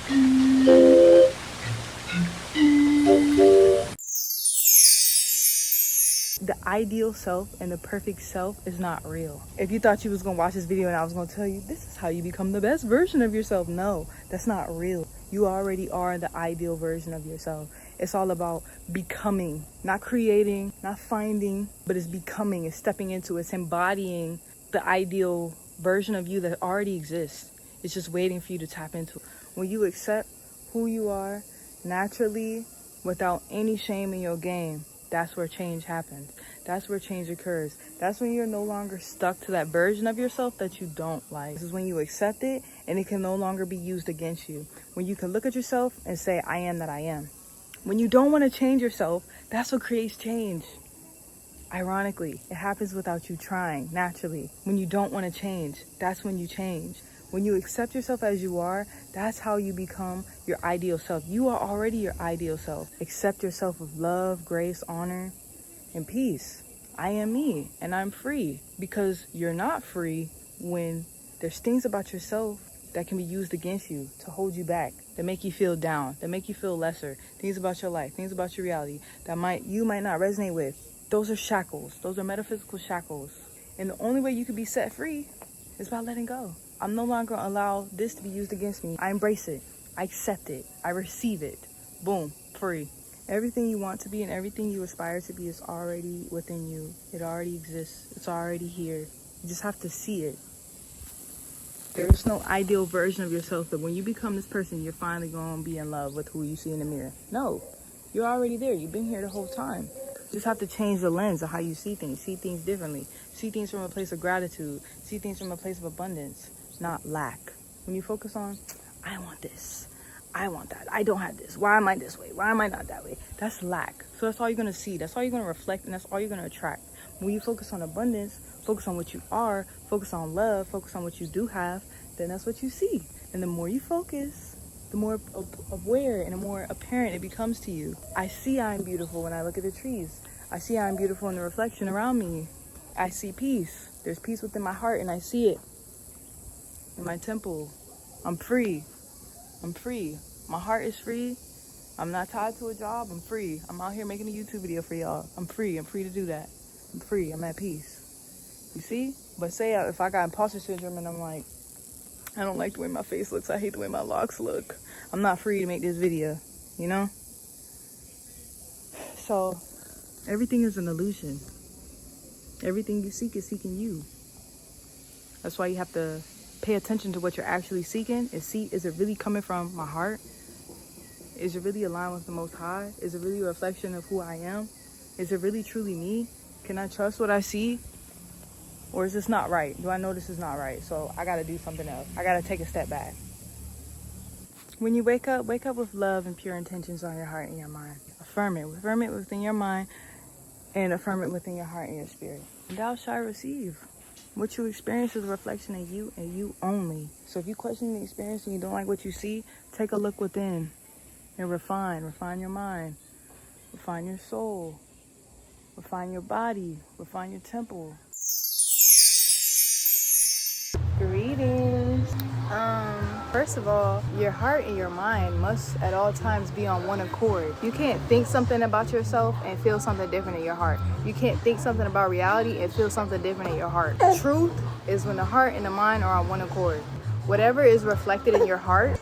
The ideal self and the perfect self is not real. If you thought you was gonna watch this video and I was gonna tell you this is how you become the best version of yourself, no, that's not real. You already are the ideal version of yourself. It's all about becoming, not creating, not finding, but it's becoming, it's stepping into, it's embodying the ideal version of you that already exists. It's just waiting for you to tap into. When you accept who you are naturally, without any shame in your game, that's where change happens. That's where change occurs. That's when you're no longer stuck to that version of yourself that you don't like. This is when you accept it and it can no longer be used against you. When you can look at yourself and say, I am that I am. When you don't want to change yourself, that's what creates change. Ironically, it happens without you trying, naturally. When you don't want to change, that's when you change. When you accept yourself as you are, that's how you become your ideal self. You are already your ideal self. Accept yourself with love, grace, honor, and peace. I am me, and I'm free. Because you're not free when there's things about yourself that can be used against you to hold you back, that make you feel down, that make you feel lesser. Things about your life, things about your reality that you might not resonate with. Those are shackles. Those are metaphysical shackles. And the only way you can be set free is by letting go. I'm no longer allow this to be used against me. I embrace it. I accept it. I receive it. Boom, free. Everything you want to be and everything you aspire to be is already within you. It already exists. It's already here. You just have to see it. There's no ideal version of yourself that when you become this person, you're finally going to be in love with who you see in the mirror. No, you're already there. You've been here the whole time. You just have to change the lens of how you see things differently. See things from a place of gratitude. See things from a place of abundance, not lack. When you focus on, I want this, I want that, I don't have this, why am I this way, why am I not that way? That's lack. So that's all you're going to see. That's all you're going to reflect, and that's all you're going to attract. When you focus on abundance, focus on what you are, focus on love, focus on what you do have, then that's what you see. And the more you focus, the more aware and the more apparent it becomes to you. I see I'm beautiful when I look at the trees. I see I'm beautiful in the reflection around me. I see peace. There's peace within my heart, and I see it in my temple. I'm free. I'm free. My heart is free. I'm not tied to a job. I'm free. I'm out here making a YouTube video for y'all. I'm free. I'm free to do that. I'm free. I'm at peace. You see? But say if I got imposter syndrome and I'm like, I don't like the way my face looks. I hate the way my locks look. I'm not free to make this video, you know? So everything is an illusion. Everything you seek is seeking you. That's why you have to pay attention to what you're actually seeking. Is it really coming from my heart? Is it really aligned with the Most High? Is it really a reflection of who I am? Is it really truly me? Can I trust what I see? Or is this not right? Do I know this is not right? So I got to do something else. I got to take a step back. When you wake up with love and pure intentions on your heart and your mind. Affirm it within your mind and affirm it within your heart and your spirit. And thou shalt receive. What you experience is a reflection of you and you only. So if you question the experience and you don't like what you see, take a look within and refine your mind, refine your soul, refine your body, refine your temple. Greetings. First of all, your heart and your mind must at all times be on one accord. You can't think something about yourself and feel something different in your heart. You can't think something about reality and feel something different in your heart. Truth is when the heart and the mind are on one accord. Whatever is reflected in your heart,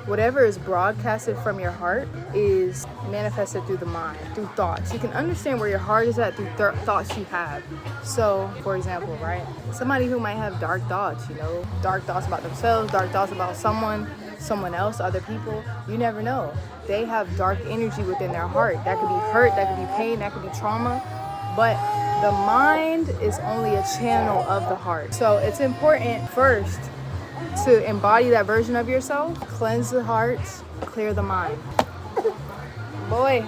whatever is broadcasted from your heart is manifested through the mind, through thoughts. You can understand where your heart is at through thoughts you have. So, for example, right? Somebody who might have dark thoughts, dark thoughts about themselves, dark thoughts about someone else, other people, you never know. They have dark energy within their heart. That could be hurt, that could be pain, that could be trauma. But the mind is only a channel of the heart. So it's important first to embody that version of yourself, cleanse the heart, clear the mind. Boy.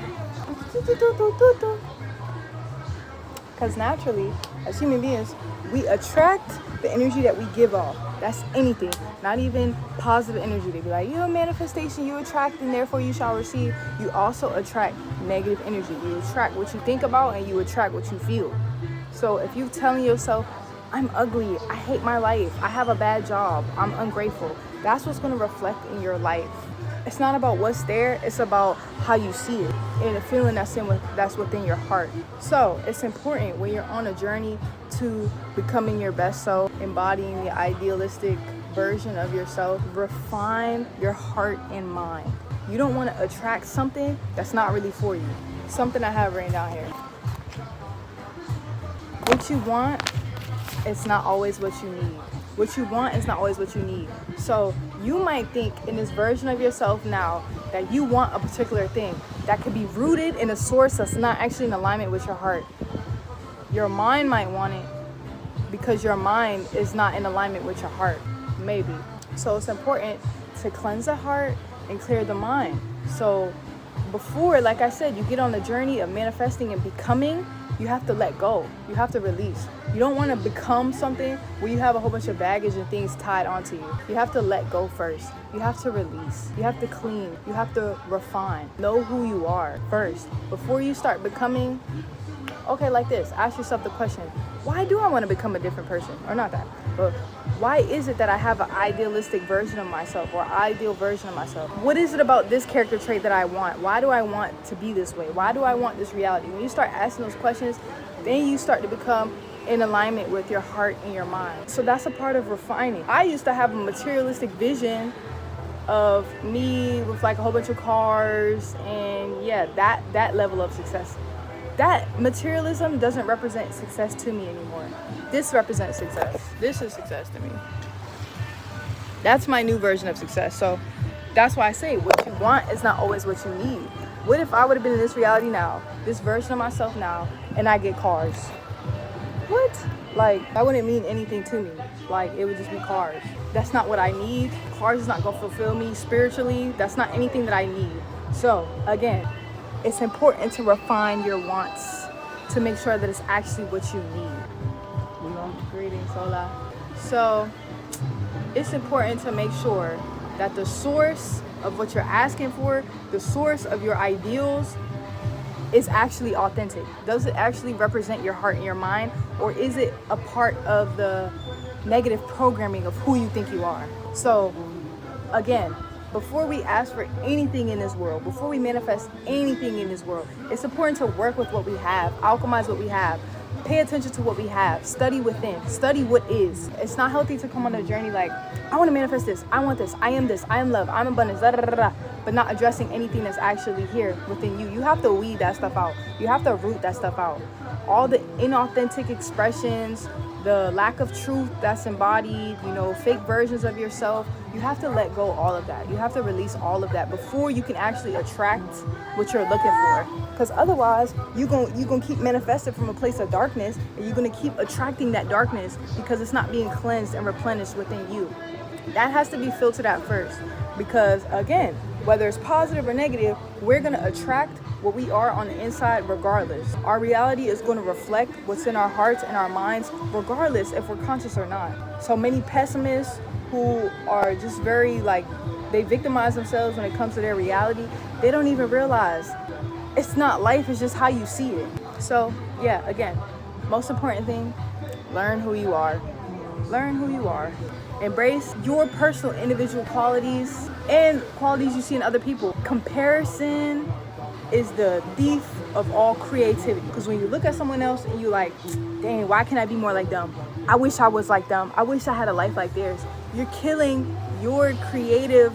Because naturally, as human beings, we attract the energy that we give off. That's anything, not even positive energy. They be like, you're a manifestation, you attract and therefore you shall receive. You also attract negative energy. You attract what you think about and you attract what you feel. So if you're telling yourself, I'm ugly, I hate my life, I have a bad job, I'm ungrateful, that's what's going to reflect in your life. It's not about what's there, it's about how you see it and the feeling that's within your heart. So it's important when you're on a journey to becoming your best self, embodying the idealistic version of yourself, refine your heart and mind. You don't want to attract something that's not really for you. Something I have written down here. What you want, it's not always what you need. What you want is not always what you need. So you might think in this version of yourself now that you want a particular thing that could be rooted in a source that's not actually in alignment with your heart. Your mind might want it because your mind is not in alignment with your heart, maybe. So it's important to cleanse the heart and clear the mind. So before, like I said, you get on the journey of manifesting and becoming, you have to let go. You have to release. You don't want to become something where you have a whole bunch of baggage and things tied onto you. You have to let go first. You have to release. You have to clean. You have to refine. Know who you are first. Before you start becoming, okay, like this, ask yourself the question, why do I want to become a different person? Or not that, but why is it that I have an idealistic version of myself or ideal version of myself? What is it about this character trait that I want? Why do I want to be this way? Why do I want this reality? When you start asking those questions, then you start to become in alignment with your heart and your mind. So that's a part of refining. I used to have a materialistic vision of me with like a whole bunch of cars and yeah, that level of success. That materialism doesn't represent success to me anymore. This represents success. This is success to me. That's my new version of success. So that's why I say what you want is not always what you need. What if I would have been in this reality now, this version of myself now, and I get cars? What? Like, that wouldn't mean anything to me. Like, it would just be cars. That's not what I need. Cars is not gonna fulfill me spiritually. That's not anything that I need. So again, it's important to refine your wants to make sure that it's actually what you need. Greetings, hola. So it's important to make sure that the source of what you're asking for, the source of your ideals, is actually authentic. Does it actually represent your heart and your mind, or is it a part of the negative programming of who you think you are? So again, before we ask for anything in this world, before we manifest anything in this world, it's important to work with what we have, alchemize what we have, pay attention to what we have, study within, study what is. It's not healthy to come on a journey like, I want to manifest this, I want this, I am love, I'm abundance, da, da, da, da, but not addressing anything that's actually here within you. You have to weed that stuff out. You have to root that stuff out. All the inauthentic expressions, the lack of truth that's embodied, fake versions of yourself, you have to let go all of that. You have to release all of that before you can actually attract what you're looking for. Because otherwise, you're gonna keep manifesting from a place of darkness, and you're gonna keep attracting that darkness because it's not being cleansed and replenished within you. That has to be filtered out first. Because again, whether it's positive or negative, we're gonna attract what we are on the inside regardless. Our reality is going to reflect what's in our hearts and our minds regardless if we're conscious or not. So many pessimists who are just very they victimize themselves when it comes to their reality, they don't even realize it's not life, it's just how you see it. So yeah, again, most important thing, learn who you are. Learn who you are. Embrace your personal individual qualities and qualities you see in other people. Comparison is the thief of all creativity. Because when you look at someone else and you like, dang, why can't I be more like them? I wish I was like them. I wish I had a life like theirs. You're killing your creative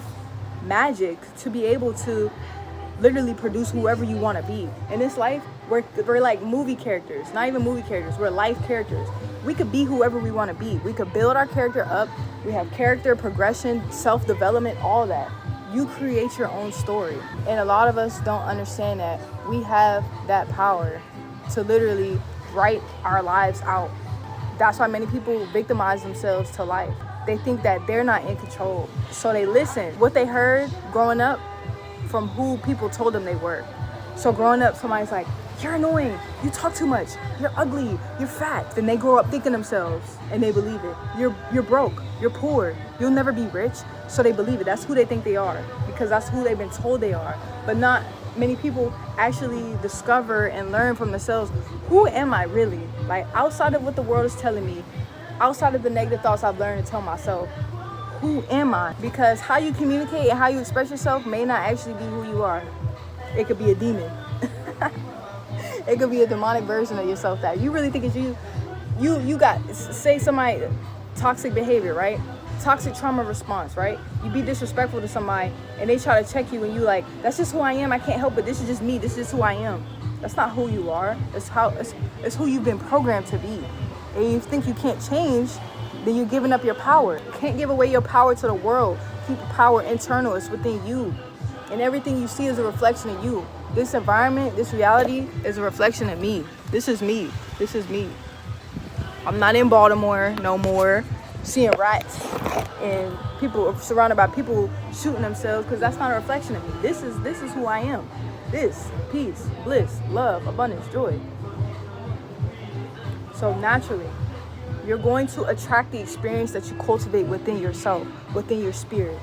magic to be able to literally produce whoever you want to be. In this life, we're like movie characters. Not even movie characters. We're life characters. We could be whoever we want to be. We could build our character up. We have character, progression, self-development, all that. You create your own story. And a lot of us don't understand that we have that power to literally write our lives out. That's why many people victimize themselves to life. They think that they're not in control. So they listen. What they heard growing up from who people told them they were. So growing up, somebody's like, you're annoying, you talk too much, you're ugly, you're fat. Then they grow up thinking themselves and they believe it. You're broke, you're poor, you'll never be rich. So they believe it. That's who they think they are because that's who they've been told they are. But not many people actually discover and learn from themselves, who am I really? Like outside of what the world is telling me, outside of the negative thoughts I've learned to tell myself, Who am I? Because how you communicate and how you express yourself may not actually be who you are. It could be a demon. It could be a demonic version of yourself that you really think is you. You got, say somebody, toxic behavior, right? Toxic trauma response, right? You be disrespectful to somebody and they try to check you and you like, that's just who I am. I can't help it. This is just me. This is who I am. That's not who you are. It's who you've been programmed to be. And you think you can't change, then you're giving up your power. You can't give away your power to the world. Keep power internal. It's within you. And everything you see is a reflection of you. This environment, this reality is a reflection of me. This is me. This is me. I'm not in Baltimore no more seeing rats and people surrounded by people shooting themselves, because that's not a reflection of me. This is who I am. This, peace, bliss, love, abundance, joy. So naturally, you're going to attract the experience that you cultivate within yourself, within your spirit.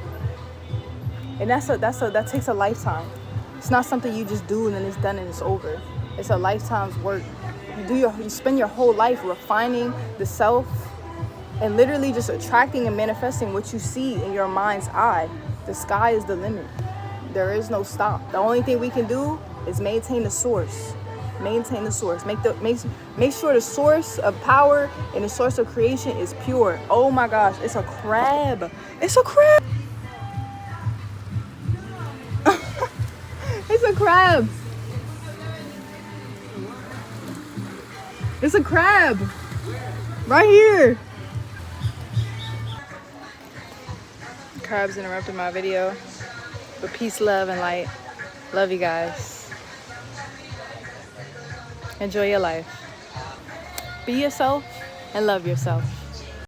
And that takes a lifetime. It's not something you just do and then it's done and it's over. It's a lifetime's work. You spend your whole life refining the self and literally just attracting and manifesting what you see in your mind's eye. The sky is the limit. There is no stop. The only thing we can do is maintain the source. Maintain the source. Make sure the source of power and the source of creation is pure. Oh my gosh, it's a crab. It's a crab. It's a crab. It's a crab. Right here. Crabs interrupted my video. But peace, love, and light. Love you guys. Enjoy your life. Be yourself and love yourself.